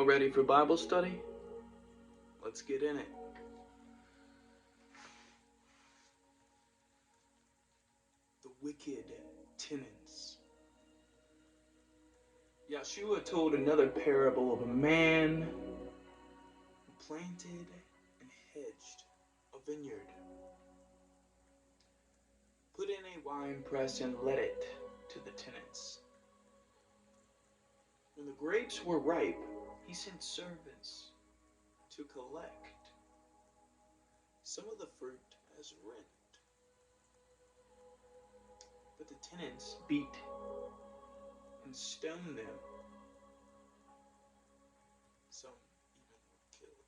all ready for Bible study? Let's get in it. The wicked tenants. Yahshua told another parable of a man who planted and hedged a vineyard, put in a wine press and let it to the tenants. When the grapes were ripe, he sent servants to collect some of the fruit as rent. But the tenants beat and stoned them. Some even were killed.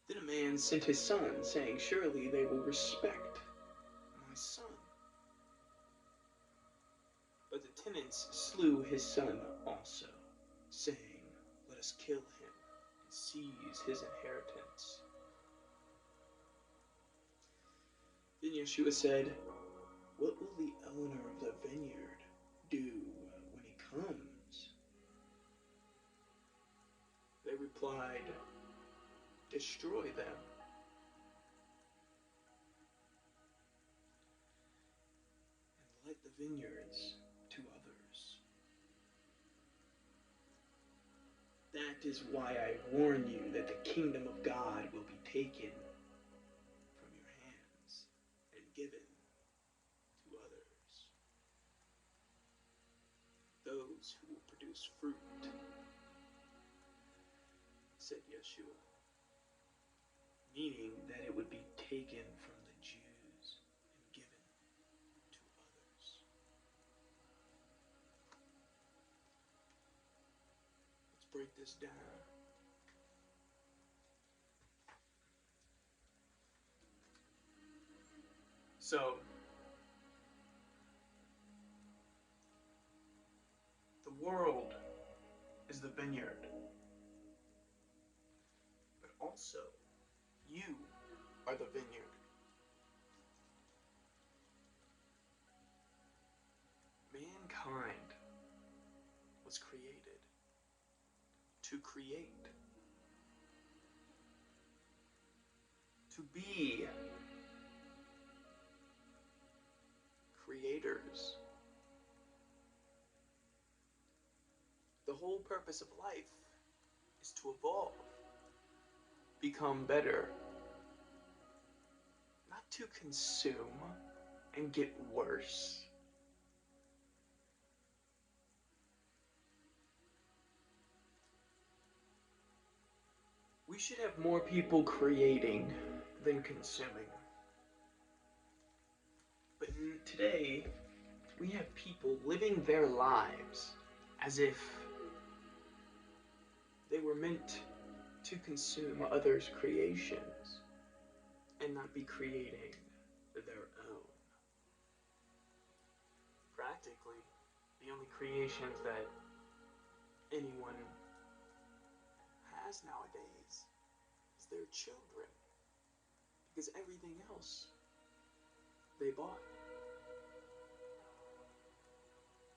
Then a man sent his son, saying, "Surely they will respect my son." But the tenants slew his son also, saying, "Let us kill him and seize his inheritance." Then Yahshua said, "What will the owner of the vineyard do when he comes?" They replied, "Destroy them." And let the vineyards to others. That is why I warn you that the kingdom of God will be taken from your hands and given to others. Those who will produce fruit, said Yahshua, meaning that it would be taken from the Jews and given to others. Let's break this down. So, the world is the vineyard, but also you are the vineyard. Mankind was created to create, to be creators. The whole purpose of life is to evolve, become better, not to consume and get worse. We should have more people creating than consuming. But today, we have people living their lives as if they were meant to consume others' creations and not be creating their own. Practically, the only creations that anyone has nowadays is their children, because everything else they bought.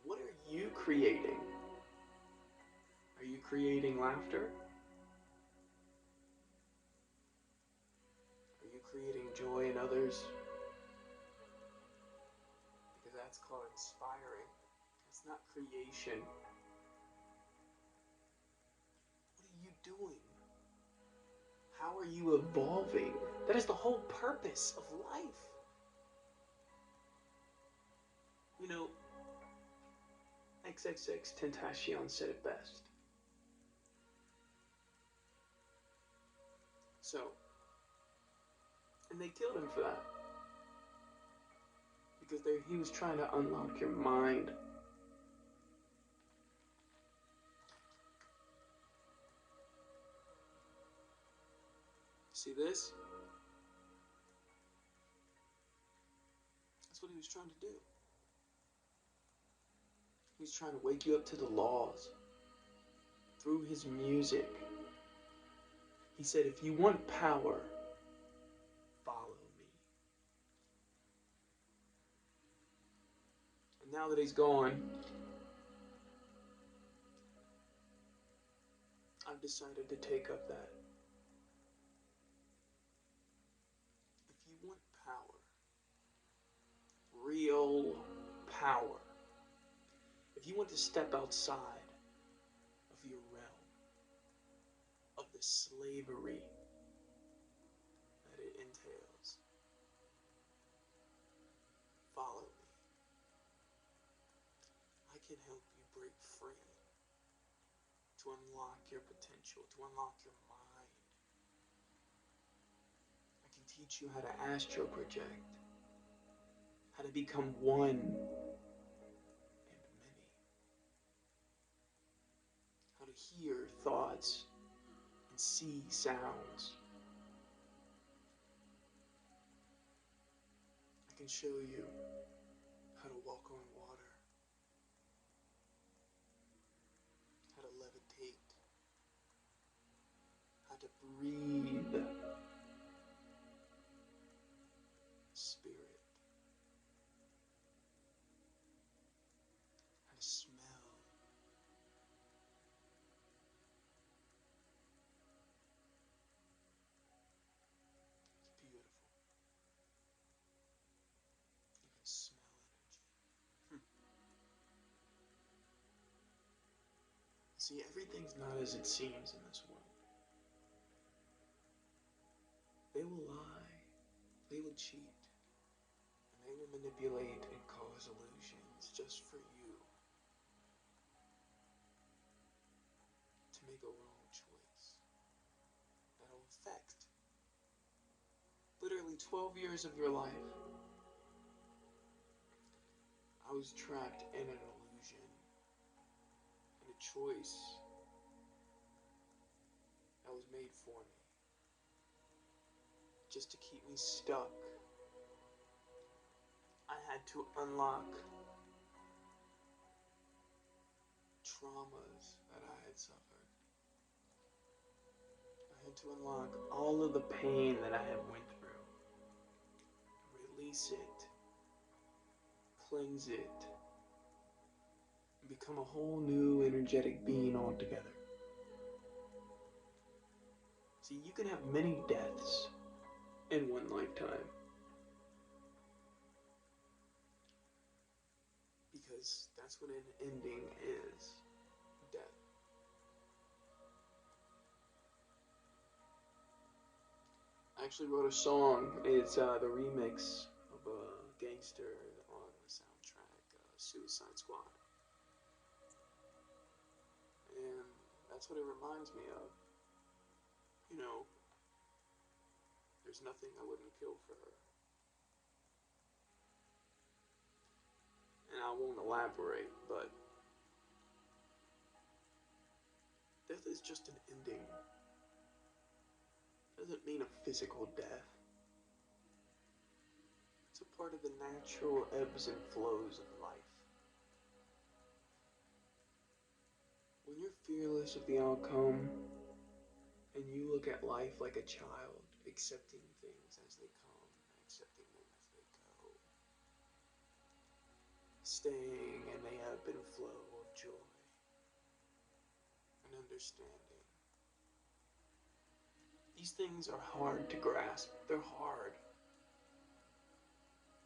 What are you creating? Are you creating laughter? Are you creating joy in others? Because that's called inspiring. It's not creation. What are you doing? How are you evolving? That is the whole purpose of life. You know, XXX Tentacion said it best. So, and they killed him for that. Because he was trying to unlock your mind. See this? That's what he was trying to do. He's trying to wake you up to the laws through his music. He said, if you want power, follow me. And now that he's gone, decided to take up that. If you want power, real power, if you want to step outside of your realm, of the slavery that it entails, follow me. I can help you break free, to unlock your potential, to unlock your mind. I can teach you how to astral project, how to become one and many, how to hear thoughts and see sounds. I can show you how to walk on water, how to levitate, how to breathe spirit, how to smell. It's beautiful. You can smell energy. See, everything's not as it seems in this world. They will lie, they will cheat, and they will manipulate and cause illusions just for you to make a wrong choice that'll affect literally 12 years of your life. I was trapped in an illusion, in a choice that was made for me, just to keep me stuck. I had to unlock traumas that I had suffered. I had to unlock all of the pain that I had went through, release it, cleanse it, and become a whole new energetic being altogether. See, you can have many deaths in one lifetime, because that's what an ending is, death. I actually wrote a song. It's the remix of a gangster on the soundtrack, Suicide Squad. And that's what it reminds me of. You know, there's nothing I wouldn't kill for her. And I won't elaborate, but death is just an ending. Doesn't mean a physical death. It's a part of the natural ebbs and flows of life. When you're fearless of the outcome, and you look at life like a child, accepting things as they come, accepting them as they go, staying in the ebb and flow of joy and understanding. These things are hard to grasp. They're hard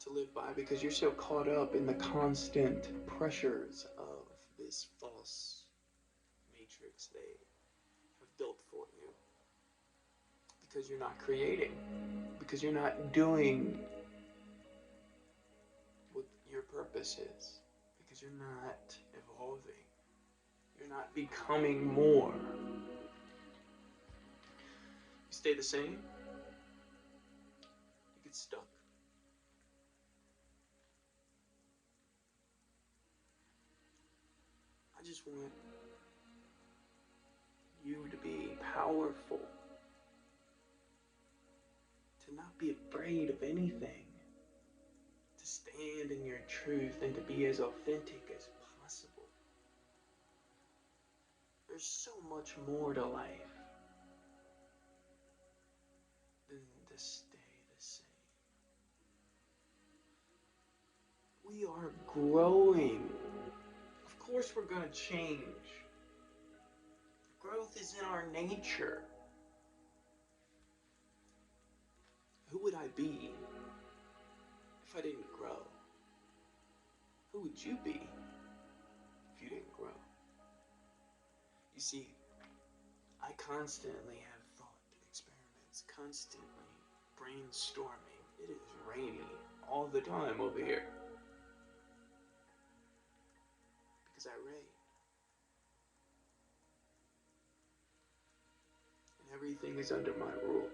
to live by because you're so caught up in the constant pressures of this false matrix they have built for you. Because you're not creating. Because you're not doing what your purpose is. Because you're not evolving. You're not becoming more. You stay the same, you get stuck. I just want you to be powerful, to not be afraid of anything, to stand in your truth and to be as authentic as possible. There's so much more to life than to stay the same. We are growing. Of course we're going to change. Growth is in our nature. Who would I be if I didn't grow? Who would you be if you didn't grow? You see, I constantly have thought experiments, constantly brainstorming. It is rainy all the time over here. Because I rain. And everything is under my rule.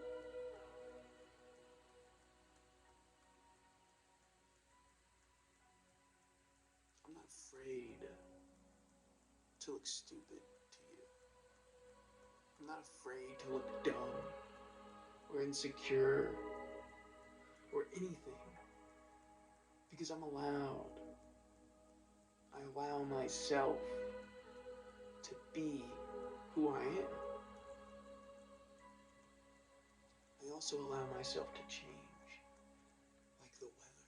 I'm not afraid to look stupid to you. I'm not afraid to look dumb or insecure or anything. Because I'm allowed. I allow myself to be who I am. I also allow myself to change, like the weather.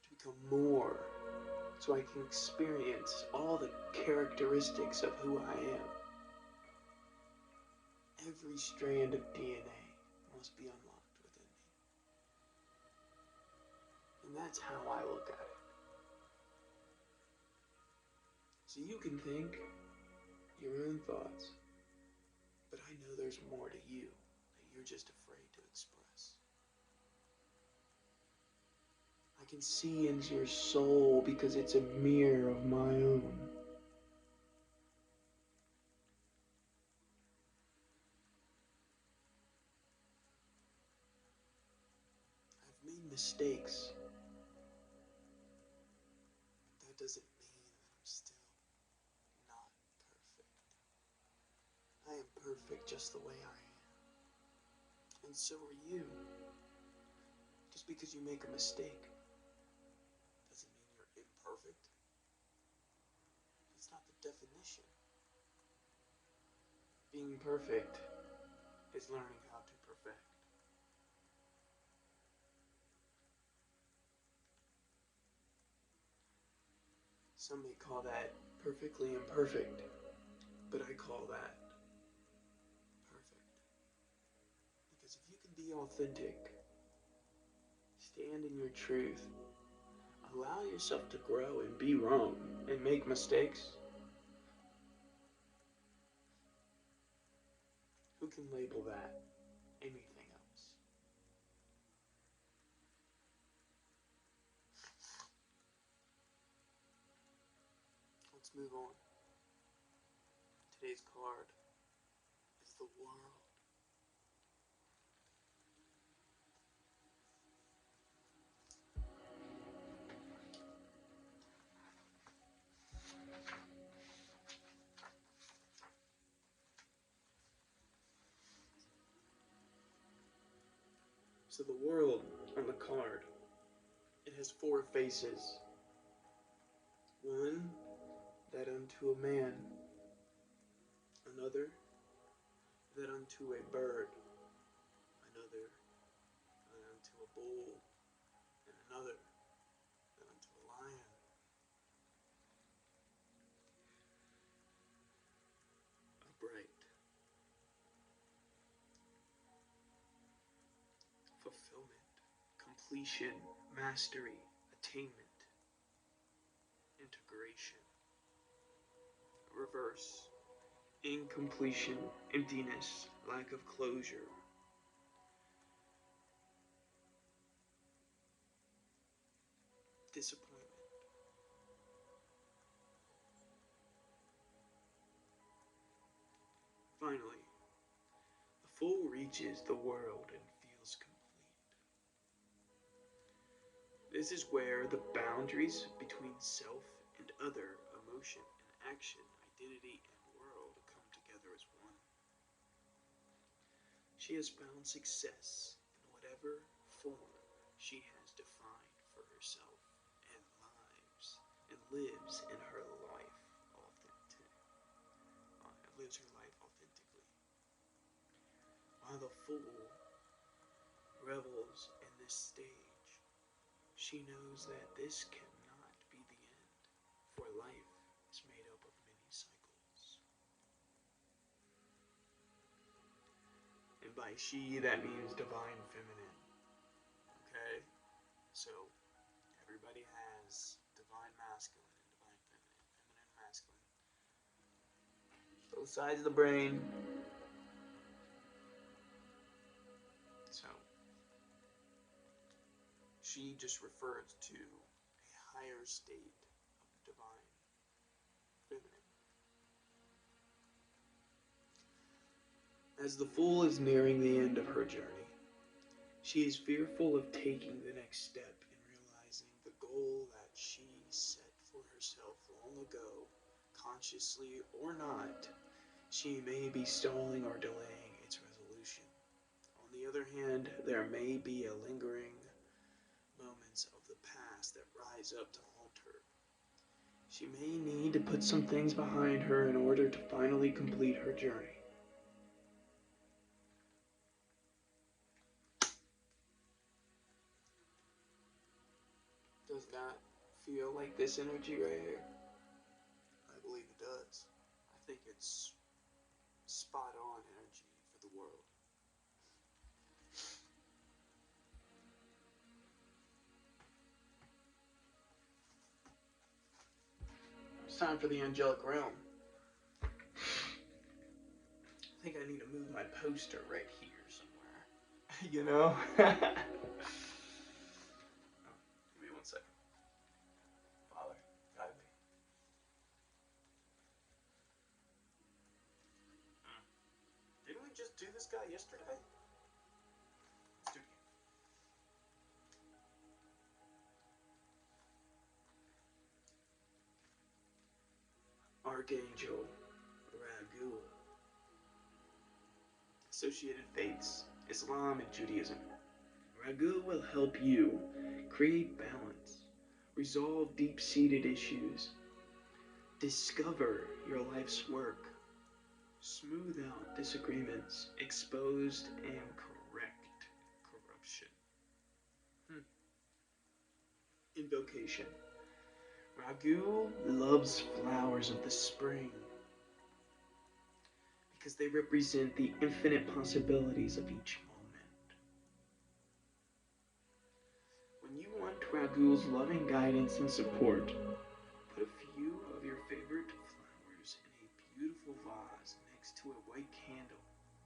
To become more, so I can experience all the characteristics of who I am. Every strand of DNA must be unlocked within me. And that's how I look at it. So you can think your own thoughts, but I know there's more to you that you're just afraid to express. I can see into your soul because it's a mirror of my own. I've made mistakes, but that doesn't mean that I'm still not perfect. I am perfect just the way I am. And so are you. Just because you make a mistake doesn't mean you're imperfect. It's not the definition. Being perfect is learning how to perfect. Some may call that perfectly imperfect, but I call that perfect. Because if you can be authentic, stand in your truth, allow yourself to grow and be wrong and make mistakes, who can label that anything else? Let's move on. Today's card is the world. So the world on the card, it has 4 faces. One, that unto a man. Another, that unto a bird. Another, that unto a bull. And another, that unto a lion. Upright. Fulfillment, completion, mastery, attainment, integration. Reverse, incompletion, emptiness, lack of closure. Disappointment. Finally, the fool reaches the world and feels complete. This is where the boundaries between self and other, emotion and action, identity and world come together as one. She has found success in whatever form she has defined for herself and lives in her life authentically. While the fool revels in this stage, she knows that this cannot be the end, for life is made up of many cycles. by she, that means divine feminine. Okay? So, everybody has divine masculine and divine feminine. Feminine, masculine. Both sides of the brain. So, she just refers to a higher state of divine feminine. As the fool is nearing the end of her journey, she is fearful of taking the next step in realizing the goal that she set for herself long ago, consciously or not. She may be stalling or delaying its resolution. On the other hand, there may be a lingering moments of the past that rise up to haunt her. She may need to put some things behind her in order to finally complete her journey. Does that feel like this energy right here? I believe it does. I think it's spot on energy for the world. It's time for the angelic realm. I think I need to move my poster right here somewhere. You know? Oh, give me 1 second. Father, guide me. Didn't we just do this guy yesterday? Let's do it again. Archangel Raguel. Associated faiths, Islam and Judaism. Raguel will help you create balance, resolve deep-seated issues, discover your life's work, smooth out disagreements, exposed and correct corruption. Invocation. Raguel loves flowers of the spring because they represent the infinite possibilities of each moment. When you want Raguel's loving guidance and support, put a few of your favorite flowers in a beautiful vase next to a white candle.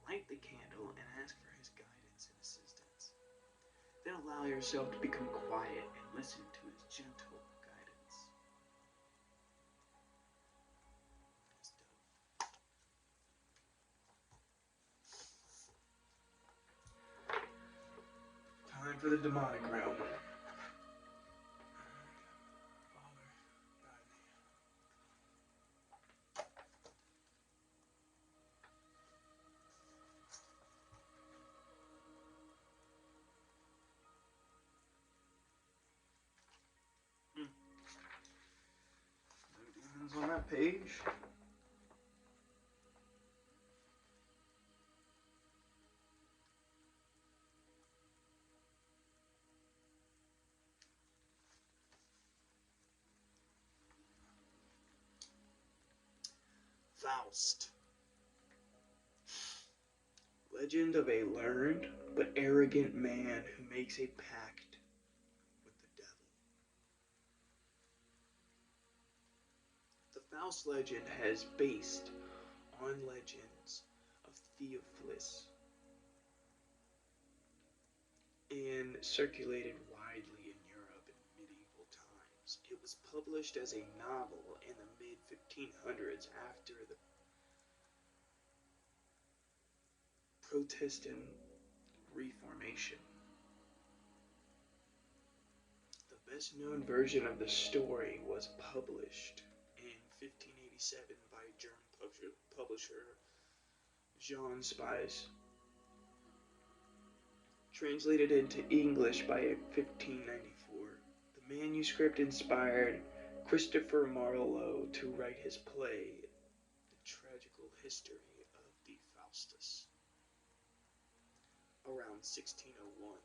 Light the candle and ask for his guidance and assistance. Then allow yourself to become quiet and listen to his gentle guidance. That's dope. Time for the demonic realm. Father, guide me. No demons on that page. Faust. Legend of a learned but arrogant man who makes a pact with the devil. The Faust legend has based on legends of Theophilus and circulated widely in Europe in medieval times. It was published as a novel in the mid-1500s after the Protestant Reformation. The best-known version of the story was published in 1587 by German publisher Jean Spies, translated into English by 1594. The manuscript inspired Christopher Marlowe to write his play, The Tragical History of the Faustus, around 1601.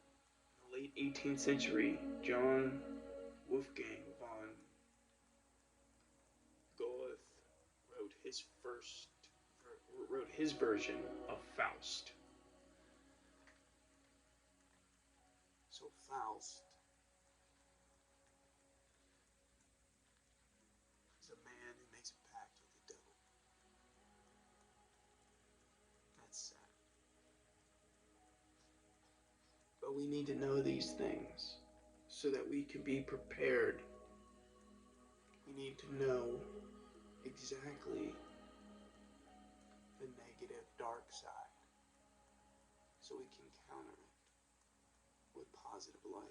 In the late 18th century, John Wolfgang von Goethe wrote his version of Faust. Faust is a man who makes a pact with the devil. That's sad. But we need to know these things so that we can be prepared. We need to know exactly the negative dark side so we can counter it with positive light.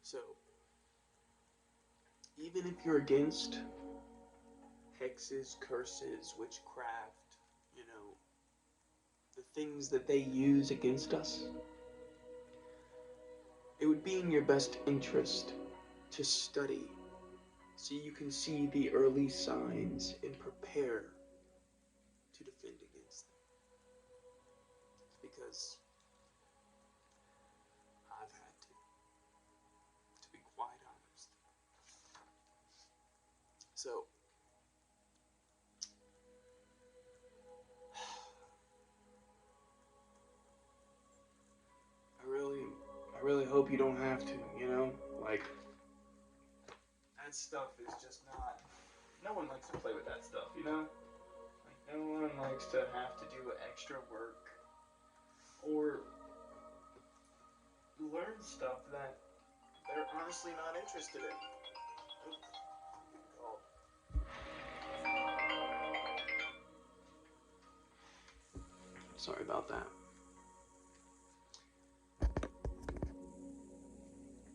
So, even if you're against hexes, curses, witchcraft, the things that they use against us, it would be in your best interest to study so you can see the early signs and prepare to defend against them. Because I've had to be quite honest. So, I really hope you don't have to, like, that stuff is just not, no one likes to play with that stuff, like, no one likes to have to do extra work or learn stuff that they're honestly not interested in. Sorry about that.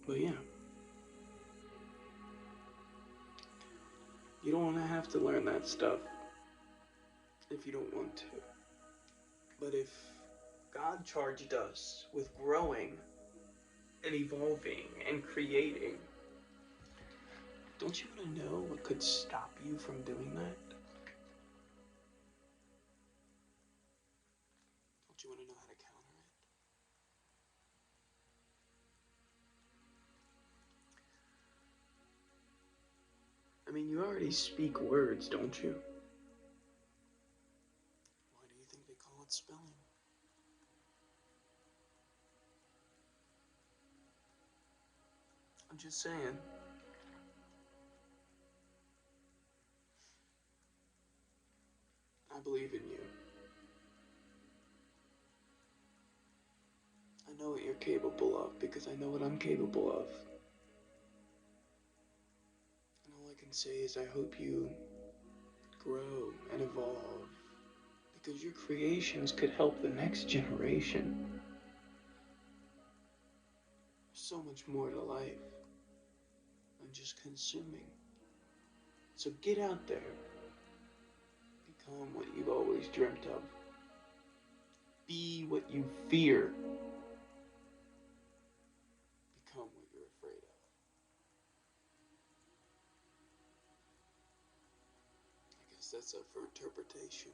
But yeah. You don't want to have to learn that stuff if you don't want to. But if God charged us with growing and evolving and creating, don't you want to know what could stop you from doing that? Don't you want to know how to counter it? I mean, you already speak words, don't you? Why do you think they call it spelling? I'm just saying. I believe in you. I know what you're capable of because I know what I'm capable of. And all I can say is I hope you grow and evolve because your creations could help the next generation. There's so much more to life than just consuming. So get out there. Become what you've always dreamt of. Be what you fear. Become what you're afraid of. I guess that's up for interpretation.